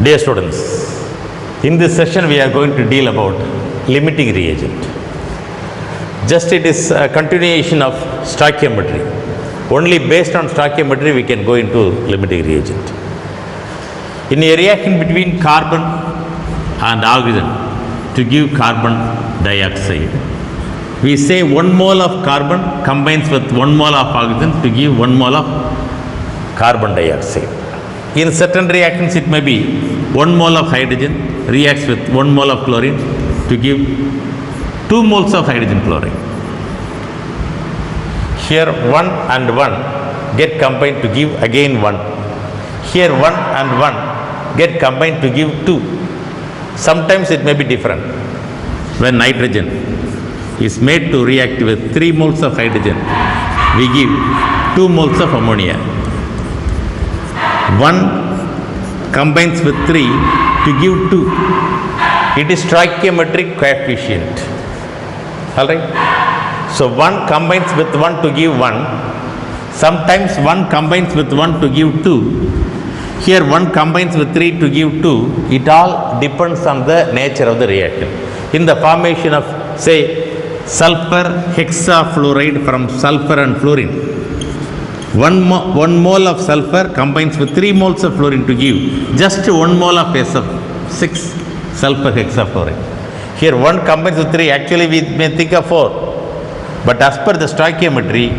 Dear students, in this session we are going to deal about limiting reagent. Just it is a continuation of stoichiometry. Only based on stoichiometry we can go into limiting reagent. In a reaction between carbon and oxygen to give carbon dioxide, we say 1 mole of carbon combines with 1 mole of oxygen to give 1 mole of carbon dioxide. In certain reactions it may be 1 mole of hydrogen reacts with 1 mole of chlorine to give 2 moles of hydrogen chloride. Here 1 and 1 get combined to give again 1. Here 1 and 1 get combined to give 2. Sometimes it may be different. When nitrogen is made to react with 3 moles of hydrogen, we give 2 moles of ammonia. 1 combines with 3 to give 2. It is stoichiometric coefficient. Alright? So 1 combines with 1 to give 1. Sometimes 1 combines with 1 to give 2. Here 1 combines with 3 to give 2. It all depends on the nature of the reaction. In the formation of, say, sulfur hexafluoride from sulfur and fluorine, 1 mole of sulfur combines with 3 moles of fluorine to give just 1 mole of SF6 sulfur hexafluoride. Here 1 combines with 3, actually we may think of 4. But as per the stoichiometry,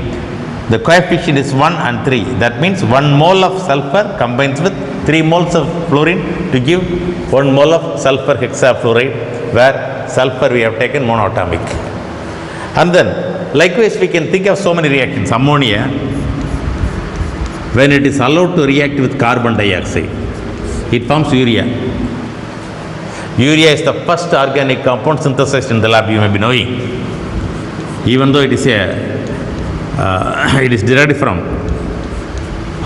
the coefficient is 1 and 3. That means 1 mole of sulfur combines with 3 moles of fluorine to give 1 mole of sulfur hexafluoride, where sulfur we have taken monatomic. And then likewise we can think of so many reactions. Ammonia, when it is allowed to react with carbon dioxide, it forms urea. Urea is the first organic compound synthesized in the lab, you may be knowing. Even though it is it is derived from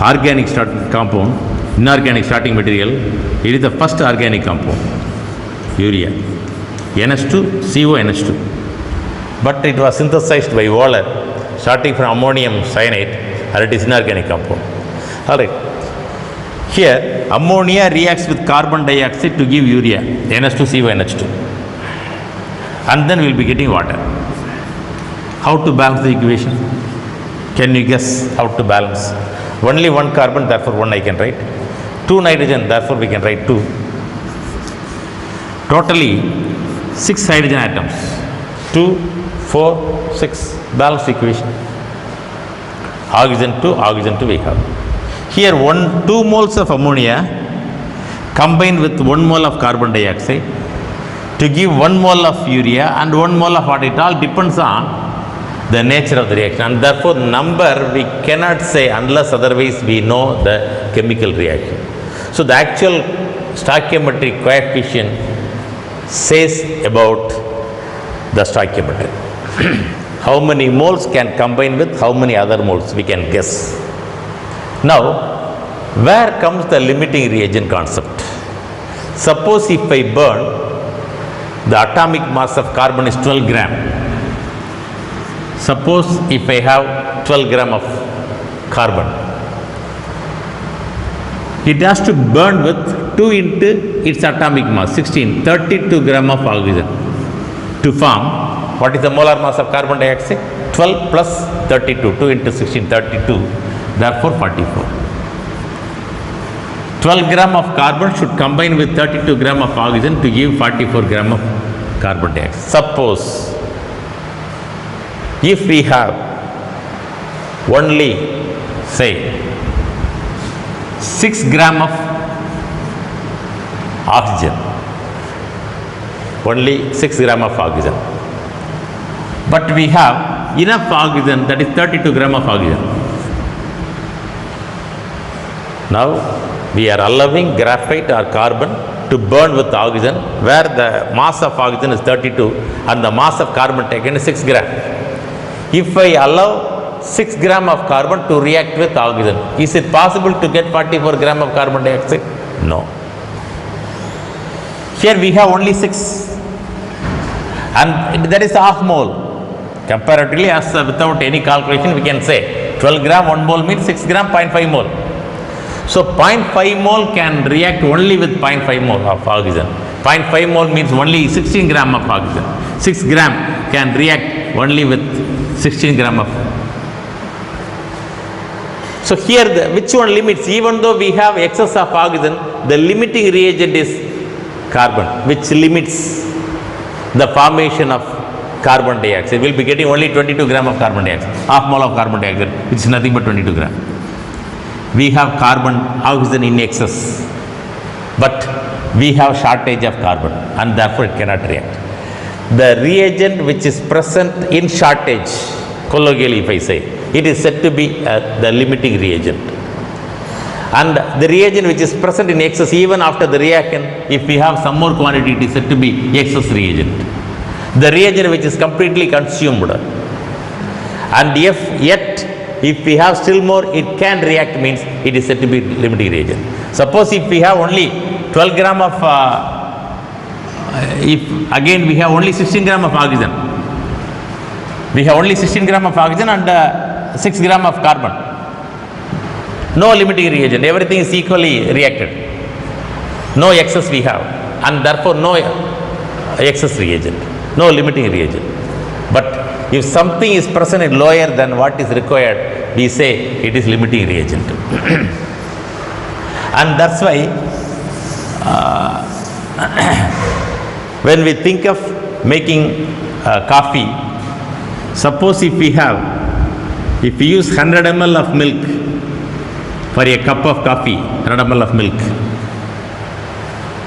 organic starting compound, inorganic starting material, it is the first organic compound, urea, NH2, CONH2. But it was synthesized by Wohler, starting from ammonium cyanide, and it is inorganic compound. Alright. Here, ammonia reacts with carbon dioxide to give urea, NH2CONH2. And then we will be getting water. How to balance the equation? Can you guess how to balance? Only 1 carbon, therefore 1 I can write. 2 nitrogen, therefore we can write 2. Totally 6 hydrogen atoms. 2, 4, 6. Balance equation. Oxygen 2 we have. Here 2 moles of ammonia combined with 1 mole of carbon dioxide to give 1 mole of urea and 1 mole of water. It all depends on the nature of the reaction, and therefore number we cannot say unless otherwise we know the chemical reaction. So the actual stoichiometric coefficient says about the stoichiometry. How many moles can combine with how many other moles, we can guess. Now, where comes the limiting reagent concept? Suppose if I burn, the atomic mass of carbon is 12 gram. Suppose if I have 12 gram of carbon, it has to burn with 2 into its atomic mass, 16, 32 gram of oxygen to form. What is the molar mass of carbon dioxide? 12 plus 32, 2 into 16, 32, therefore 44. 12 gram of carbon should combine with 32 gram of oxygen to give 44 gram of carbon dioxide. Suppose if we have only, say, 6 gram of oxygen, only 6 gram of oxygen, but we have enough oxygen, that is 32 gram of oxygen. Now we are allowing graphite or carbon to burn with oxygen, where the mass of oxygen is 32 and the mass of carbon taken is 6 gram. If I allow 6 gram of carbon to react with oxygen, is it possible to get 44 gram of carbon dioxide? No. Here we have only 6, and that is half mole. Comparatively, without any calculation, we can say 12 gram 1 mole means 6 gram 0.5 mole. So 0.5 mole can react only with 0.5 mole of oxygen. 0.5 mole means only 16 gram of oxygen. 6 gram can react only with 16 gram of. So here which one limits? Even though we have excess of oxygen, the limiting reagent is carbon, which limits the formation of carbon dioxide. We will be getting only 22 gram of carbon dioxide, half mole of carbon dioxide, which is nothing but 22 gram. We have carbon, oxygen in excess, but we have shortage of carbon and therefore it cannot react. The reagent which is present in shortage, colloquially if I say, it is said to be the limiting reagent. And the reagent which is present in excess, even after the reaction, if we have some more quantity, it is said to be excess reagent. The reagent which is completely consumed, and if we have still more, it can react, means it is said to be limiting reagent. Suppose if we have only 12 gram of, if again we have only 16 gram of oxygen, we have only 16 gram of oxygen and 6 gram of carbon. No limiting reagent, everything is equally reacted. No excess we have, and therefore no excess reagent, no limiting reagent. But if something is present in lower than what is required, we say it is limiting reagent. And that's why when we think of making coffee, suppose if we use 100 ml of milk for a cup of coffee, 100 ml of milk.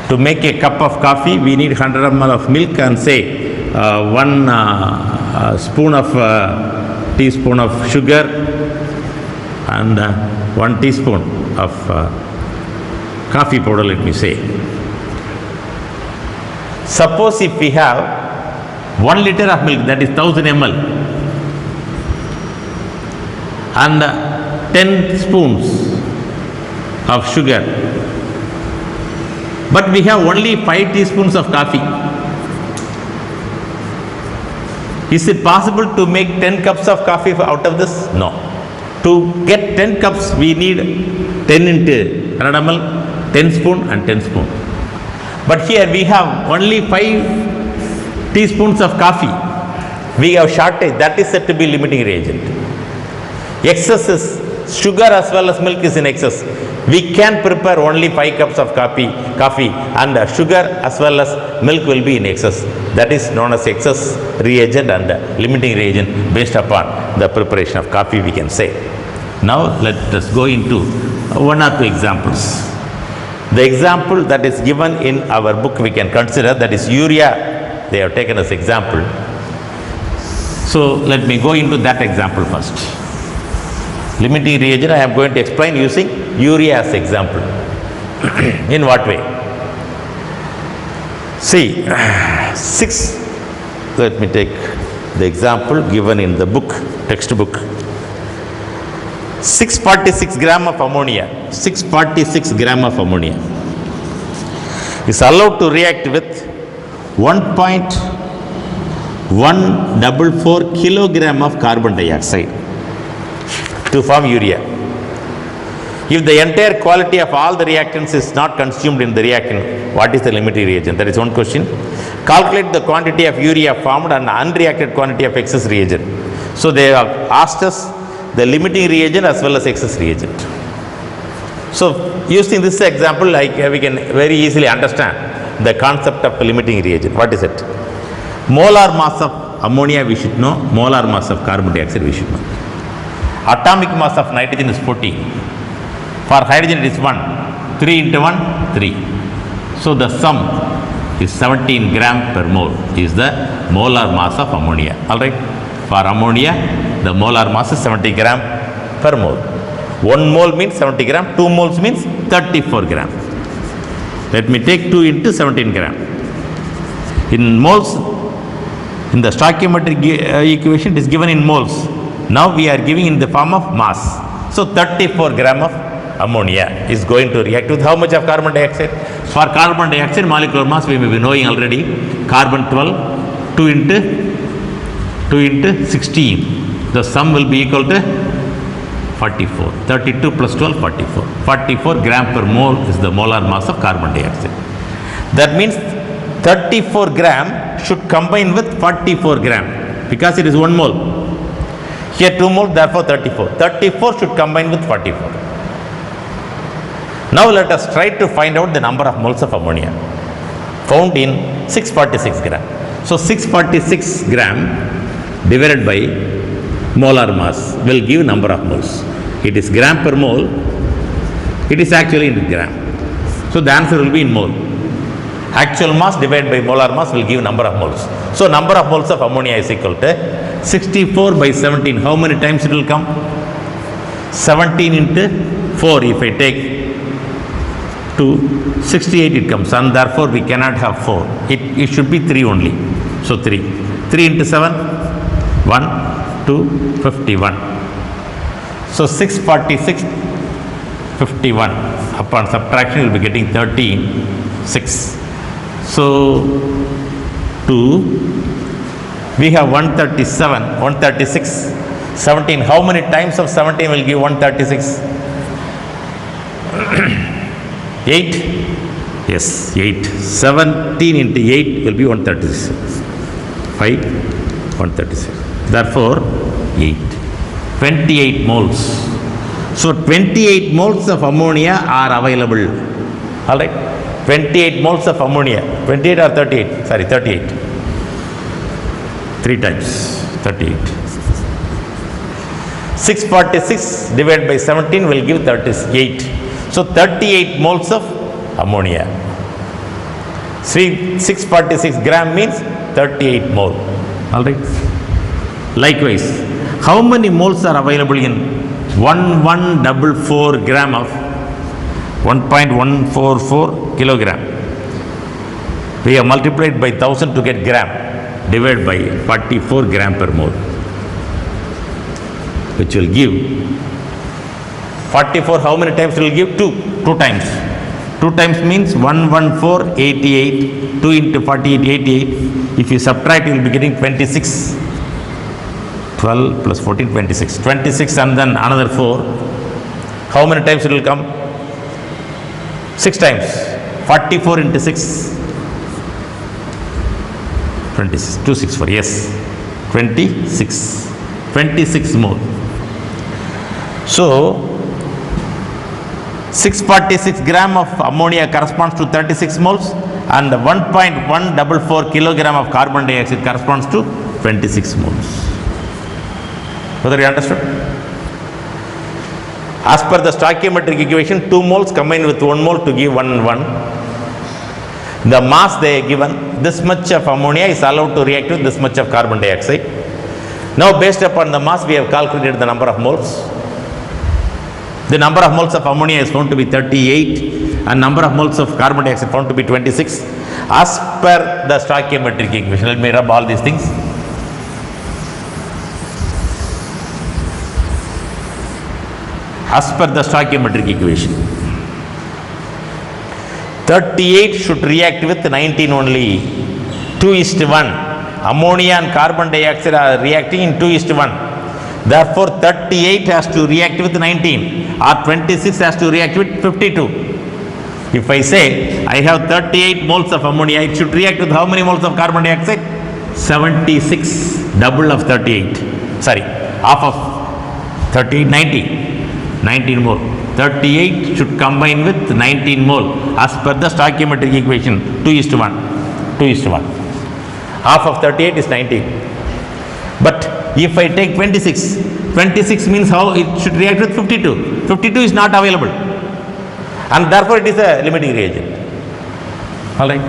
To make a cup of coffee, we need 100 ml of milk and say 1 spoon of teaspoon of sugar and 1 teaspoon of coffee powder, let me say. Suppose if we have 1 liter of milk, that is 1000 ml, and 10 spoons of sugar, but we have only 5 teaspoons of coffee. Is it possible to make 10 cups of coffee out of this? No. To get 10 cups, we need 10 into 100 ml, 10 spoon and 10 spoon. But here we have only 5 teaspoons of coffee. We have shortage, that is said to be limiting reagent. Excess is sugar as well as milk is in excess. We can prepare only 5 cups of coffee and sugar as well as milk will be in excess. That is known as excess reagent and limiting reagent based upon the preparation of coffee, we can say. Now let us go into 1 or 2 examples. The example that is given in our book we can consider, that is urea, they have taken as example. So let me go into that example first. Limiting reagent I am going to explain using urea as example. In what way? See, let me take the example given in the book, textbook. 646 gram of ammonia, 646 gram of ammonia is allowed to react with 1.144 kilogram of carbon dioxide to form urea. If the entire quality of all the reactants is not consumed in the reaction, what is the limiting reagent? That is one question. Calculate the quantity of urea formed and unreacted quantity of excess reagent. So they have asked us the limiting reagent as well as excess reagent. So using this example, we can very easily understand the concept of limiting reagent. What is it? Molar mass of ammonia we should know, molar mass of carbon dioxide we should know. Atomic mass of nitrogen is 14. For hydrogen it is 1. 3 into 1, 3. So the sum is 17 gram per mole is the molar mass of ammonia. Alright. For ammonia, the molar mass is 70 gram per mole. 1 mole means 70 gram, 2 moles means 34 gram. Let me take 2 into 17 gram. In moles, in the stoichiometric equation it is given in moles. Now we are giving in the form of mass. So 34 gram of ammonia is going to react with how much of carbon dioxide? For carbon dioxide molecular mass we may be knowing already. Carbon 12, 2 into 16. The sum will be equal to 44. 32 plus 12, 44. 44 gram per mole is the molar mass of carbon dioxide. That means 34 gram should combine with 44 gram because it is 1 mole. Here 2 mole, therefore 34. 34 should combine with 44. Now let us try to find out the number of moles of ammonia found in 646 gram. So 646 gram divided by molar mass will give number of moles. It is gram per mole. It is actually in gram. So the answer will be in mole. Actual mass divided by molar mass will give number of moles. So number of moles of ammonia is equal to 64 by 17. How many times it will come? 17 into 4. If I take 2, 68 it comes, and therefore we cannot have 4. It should be 3 only. So 3. 3 into 7, 1, 2, 51. So 646, 51. Upon subtraction, you will be getting 13, 6. So 2, we have 137, 136, 17. How many times of 17 will give 136? 8? Yes, 8. 17 into 8 will be 136. 5, 136. Therefore, 8. 28 moles. So, 28 moles of ammonia are available. Alright? 28 moles of ammonia. 28 or 38? Sorry, 38. 3 times. 38. 646 divided by 17 will give 38. So 38 moles of ammonia. 646 gram means 38 mole. Alright. Likewise, how many moles are available in 1144 gram of 1.144 kilogram? We have multiplied by 1000 to get gram, divided by 44 gram per mole, which will give 44. How many times it will give? 2 times. 2 times means 114, 88. 2 into 48, 88. If you subtract, you will be getting 26. 12 plus 14, 26. 26 and then another 4. How many times it will come? 6 times. 44 into 6. 26. 264. Yes. 26. 26 mole. So 646 gram of ammonia corresponds to 36 moles, and 1.144 kilogram of carbon dioxide corresponds to 26 moles. Whether you understood? As per the stoichiometric equation, 2 moles combined with 1 mole to give 1 and 1. The mass they are given, this much of ammonia is allowed to react with this much of carbon dioxide. Now based upon the mass, we have calculated the number of moles. The number of moles of ammonia is found to be 38 and number of moles of carbon dioxide found to be 26 as per the stoichiometric equation. Let me rub all these things. As per the stoichiometric equation, 38 should react with 19 only. 2:1. Ammonia and carbon dioxide are reacting in 2:1. Therefore, 38 has to react with 19 or 26 has to react with 52. If I say I have 38 moles of ammonia, it should react with how many moles of carbon dioxide? 76. Double of 38. Sorry, half of 38, 19 mole. 38 should combine with 19 mole as per the stoichiometric equation. 2:1. 2:1. Half of 38 is 19. But if I take 26, 26 means how it should react with 52. 52 is not available, and therefore it is a limiting reagent. Alright.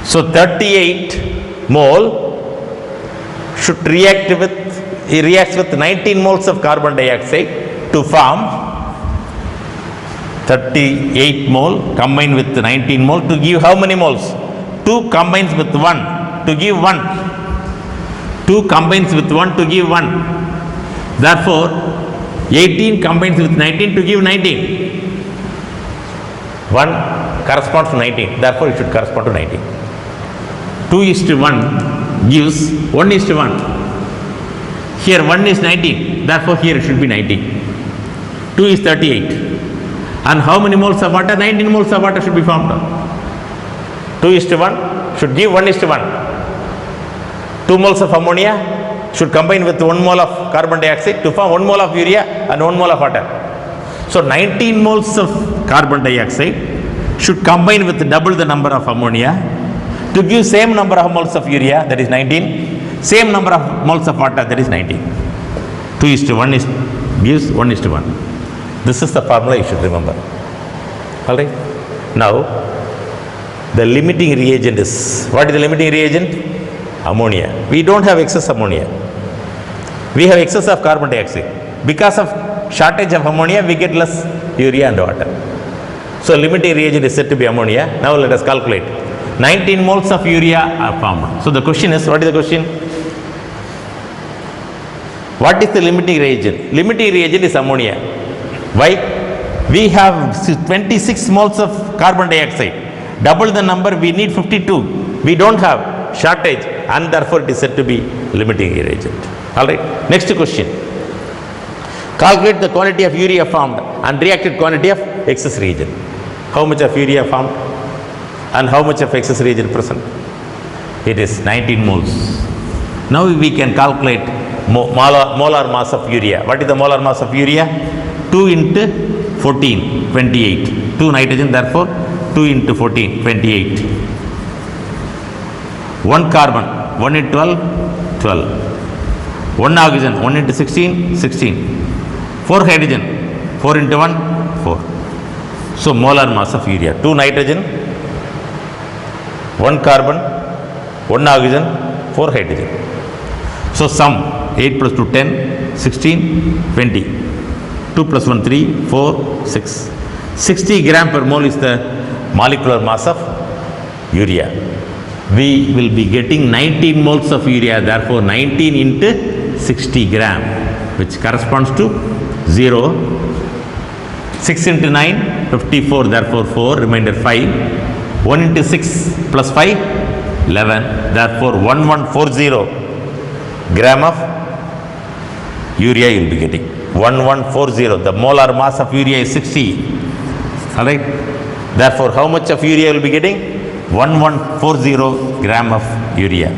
So 38 mole should reacts with 19 moles of carbon dioxide to form 38 mole combined with 19 mole to give how many moles? 2 combines with 1 to give 1. 2 combines with 1 to give 1. Therefore, 18 combines with 19 to give 19. 1 corresponds to 19. Therefore, it should correspond to 19. 2:1 gives 1:1. Here 1 is 19, therefore here it should be 19. 2 is 38. And how many moles of water? 19 moles of water should be formed. 2 is to 1 should give 1 is to 1. 2 moles of ammonia should combine with 1 mole of carbon dioxide to form 1 mole of urea and 1 mole of water. So 19 moles of carbon dioxide should combine with double the number of ammonia to give same number of moles of urea, that is 19, same number of moles of water, that is 19. 2 is to 1 is gives 1 is to 1. This is the formula you should remember. Alright. Now, the limiting reagent is, what is the limiting reagent? Ammonia. We don't have excess ammonia. We have excess of carbon dioxide. Because of shortage of ammonia, we get less urea and water. So, limiting reagent is said to be ammonia. Now, let us calculate. 19 moles of urea are formed. So, the question is, what is the question? What is the limiting reagent? Limiting reagent is ammonia. Why? We have 26 moles of carbon dioxide. Double the number, we need 52. We don't have shortage and therefore it is said to be limiting reagent. Alright. Next question. Calculate the quantity of urea formed and reacted quantity of excess reagent. How much of urea formed and how much of excess reagent present? It is 19 moles. Now we can calculate molar mass of urea. What is the molar mass of urea? 2 into 14, 28. 2 nitrogen, therefore 2 into 14, 28. 1 carbon, 1 into 12, 12. 1 oxygen, 1 into 16, 16. 4 hydrogen, 4 into 1, 4. So, molar mass of urea. 2 nitrogen, 1 carbon, 1 oxygen, 4 hydrogen. So, sum 8 plus 2, 10, 16, 20. 2 plus 1, 3, 4, 6. 60 gram per mole is the molecular mass of urea. We will be getting 19 moles of urea, therefore 19 into 60 gram, which corresponds to 0. 6 into 9, 54, therefore 4, remainder 5. 1 into 6 plus 5, 11, therefore 1140 gram of urea you will be getting. 1140, the molar mass of urea is 60. Alright. Therefore, how much of urea you will be getting? 1140 gram of urea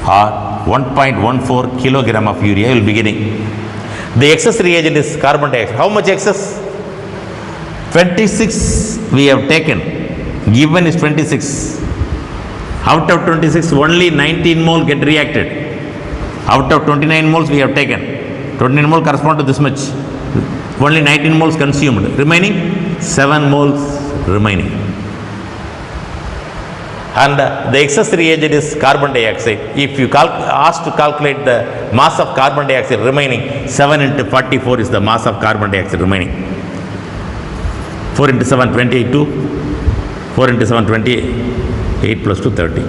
or 1.14 kilogram of urea you will be getting. The excess reagent is carbon dioxide. How much excess? 26 we have taken. Given is 26. Out of 26, only 19 mole get reacted. Out of 29 moles we have taken. 29 mole correspond to this much. Only 19 moles consumed. Remaining 7 moles remaining. And the excess reagent is carbon dioxide. If you ask to calculate the mass of carbon dioxide remaining, 7 into 44 is the mass of carbon dioxide remaining. 4 into 7, 28, 2. 4 into 7, 28. 8 plus 2, 30.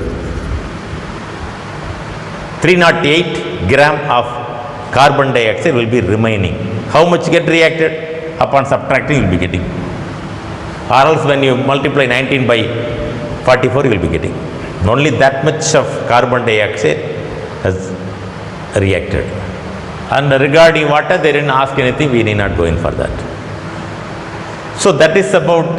308 gram of carbon dioxide will be remaining. How much get reacted? Upon subtracting you will be getting. Or else when you multiply 19 by 44 you will be getting. Only that much of carbon dioxide has reacted. And regarding water, they didn't ask anything, we need not go in for that. So that is about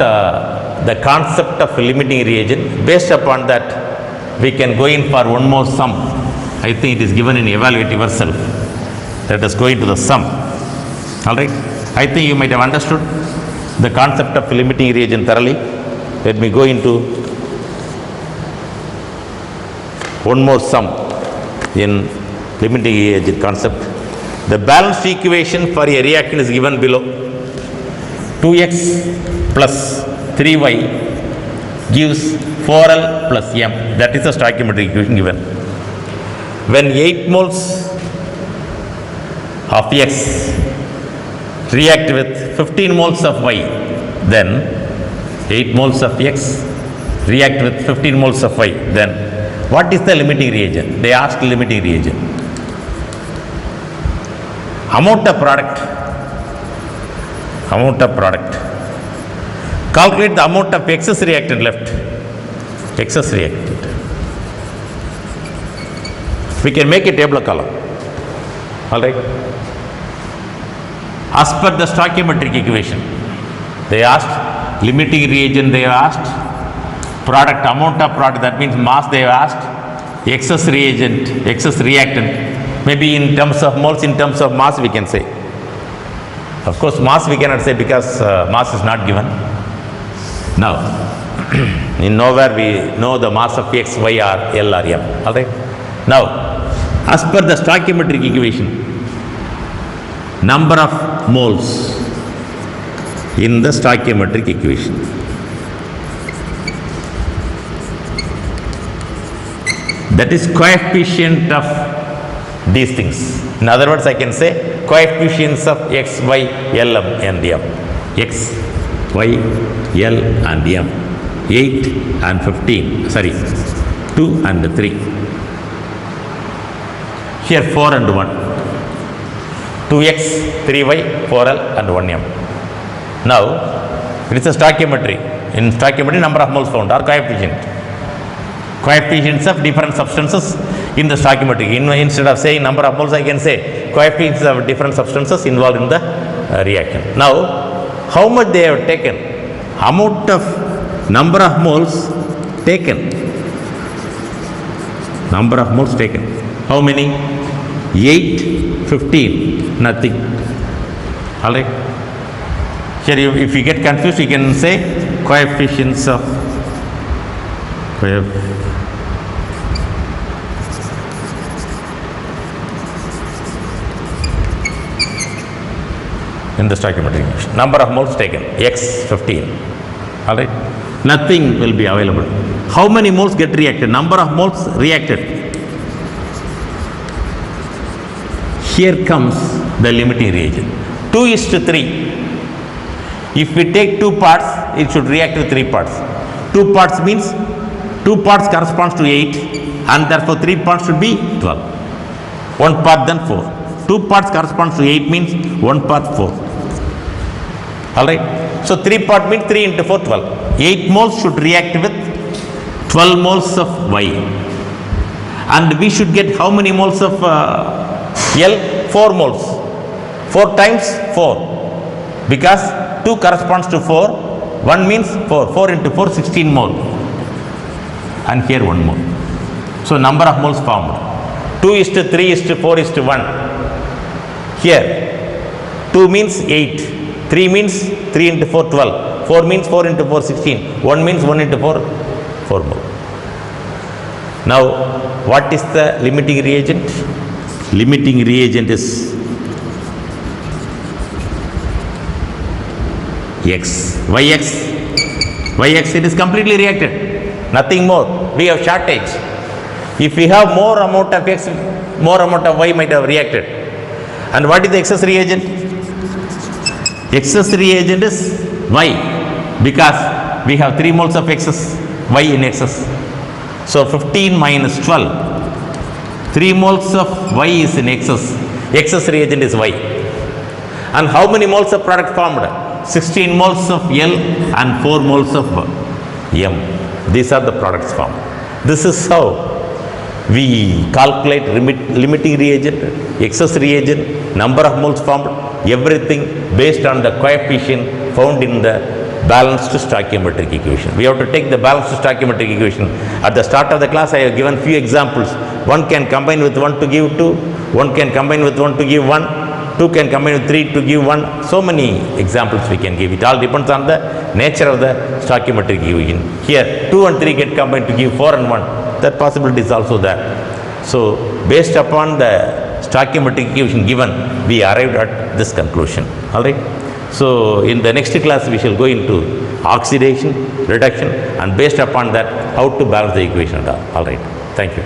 the concept of limiting reagent. Based upon that, we can go in for one more sum. I think it is given in evaluate yourself. Let us go into the sum. Alright. I think you might have understood the concept of limiting reagent thoroughly. Let me go into one more sum in limiting reagent concept. The balanced equation for a reactant is given below. 2x plus 3y gives 4l plus m. That is the stoichiometric equation given. When 8 moles of x react with 15 moles of y, then 8 moles of x react with 15 moles of y, then what is the limiting reagent? They asked limiting reagent. Amount of product. Calculate the amount of excess reactant left. Excess reactant. We can make a table column. All right. As per the stoichiometric equation, they asked limiting reagent, they asked product, amount of product, that means mass, they asked excess reagent, excess reactant, maybe in terms of moles, in terms of mass we can say. Of course, mass we cannot say because mass is not given. Now, in nowhere we know the mass of X, Y or L or M. All right. Now, as per the stoichiometric equation, number of moles in the stoichiometric equation. That is coefficient of these things. In other words, I can say coefficients of X, Y, L, M and M. X, Y, L and M. 8 and 15. Sorry, 2 and 3. Here 4 and 1. 2x, 3y, 4l and 1m. Now, it is a stoichiometry. In stoichiometry, number of moles found or coefficient. Coefficients of different substances in the stoichiometry. Instead of saying number of moles, I can say coefficients of different substances involved in the reaction. Now, how much they have taken? Amount of number of moles taken. Number of moles taken. How many? 8, 15, nothing. All right. Here, if you get confused, you can say coefficients of in the stoichiometric equation. Number of moles taken, X 15. All right. Nothing will be available. How many moles get reacted? Number of moles reacted. Here comes the limiting reagent. 2:3. If we take 2 parts, it should react with 3 parts. 2 parts means 2 parts corresponds to 8 and therefore 3 parts should be 12. 1 part then 4. 2 parts corresponds to 8 means 1 part 4. Alright. So 3 part means 3 into 4, 12. 8 moles should react with 12 moles of Y. And we should get how many moles of L? 4 moles. 4 times 4. Because 2 corresponds to 4. 1 means 4. 4 into 4, 16 mole. And here 1 mole. So number of moles formed. 2:3:4:1. Here 2 means 8. 3 means 3 into 4, 12. 4 means 4 into 4, 16. 1 means 1 into 4, 4 mole. Now, what is the limiting reagent? Limiting reagent is X. Yx. Yx, it is completely reacted. Nothing more. We have shortage. If we have more amount of X, more amount of Y might have reacted. And what is the excess reagent? Excess reagent is Y, because we have 3 moles of excess, Y in excess. So 15 minus 12, 3 moles of Y is in excess. Excess reagent is Y. And how many moles of product formed? 16 moles of L and 4 moles of M. These are the products formed. This is how we calculate limiting reagent, excess reagent, number of moles formed, everything based on the coefficient found in the balanced stoichiometric equation. We have to take the balanced stoichiometric equation. At the start of the class, I have given few examples. One can combine with 1 to give 2, one can combine with 1 to give 1, 2 can combine with 3 to give 1. So many examples we can give. It all depends on the nature of the stoichiometric equation. Here, 2 and 3 get combined to give 4 and 1. That possibility is also there. So, based upon the stoichiometric equation given, we arrived at this conclusion. All right. So, in the next class, we shall go into oxidation, reduction, and based upon that, how to balance the equation. All right. Thank you.